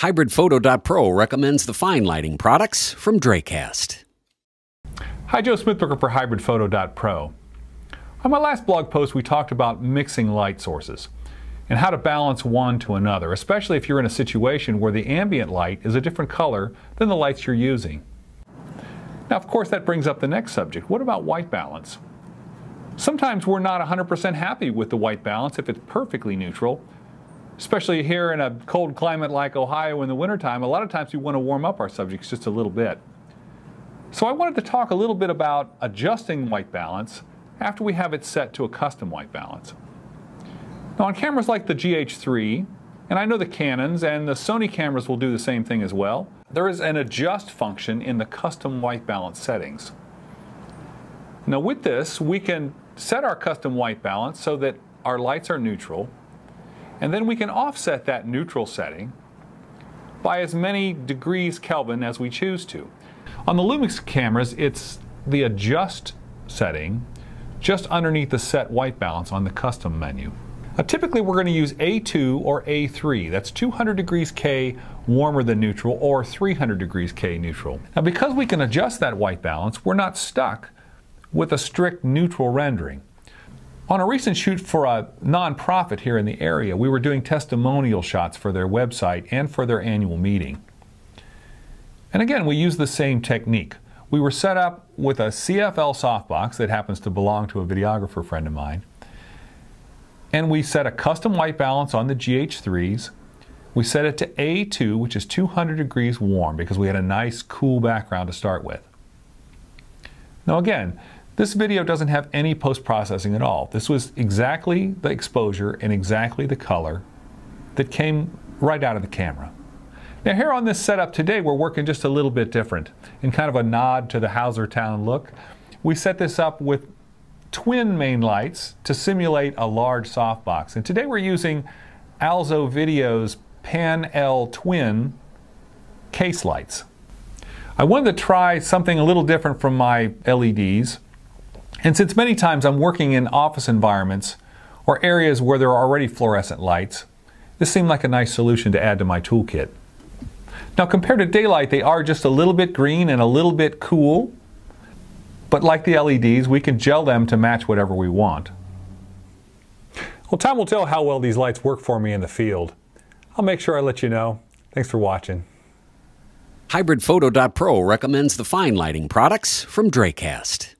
HybridPhoto.pro recommends the fine lighting products from Dracast. Hi, Joe Smithberger for HybridPhoto.pro. On my last blog post, we talked about mixing light sources and how to balance one to another, especially if you're in a situation where the ambient light is a different color than the lights you're using. Now, of course, that brings up the next subject. What about white balance? Sometimes we're not 100% happy with the white balance if it's perfectly neutral. Especially here in a cold climate like Ohio in the wintertime, a lot of times we want to warm up our subjects just a little bit. So I wanted to talk a little bit about adjusting white balance after we have it set to a custom white balance. Now on cameras like the GH3, and I know the Canons and the Sony cameras will do the same thing as well, there is an adjust function in the custom white balance settings. Now with this, we can set our custom white balance so that our lights are neutral, and then we can offset that neutral setting by as many degrees Kelvin as we choose to. On the Lumix cameras, it's the adjust setting just underneath the set white balance on the custom menu. Now, typically we're going to use A2 or A3. That's 200 degrees K warmer than neutral or 300 degrees K neutral. Now because we can adjust that white balance, we're not stuck with a strict neutral rendering. On a recent shoot for a non-profit here in the area, we were doing testimonial shots for their website and for their annual meeting. And again, we used the same technique. We were set up with a CFL softbox that happens to belong to a videographer friend of mine. And we set a custom white balance on the GH3s. We set it to A2, which is 200 degrees warm because we had a nice cool background to start with. Now again, this video doesn't have any post-processing at all. This was exactly the exposure and exactly the color that came right out of the camera. Now here on this setup today, we're working just a little bit different. In kind of a nod to the Hausertown look, we set this up with twin main lights to simulate a large softbox. And today we're using Alzo Video's Pan L Twin case lights. I wanted to try something a little different from my LEDs. And since many times I'm working in office environments or areas where there are already fluorescent lights, this seemed like a nice solution to add to my toolkit. Now compared to daylight, they are just a little bit green and a little bit cool, but like the LEDs, we can gel them to match whatever we want. Well, time will tell how well these lights work for me in the field. I'll make sure I let you know. Thanks for watching. HybridPhoto.pro recommends the fine lighting products from Dracast.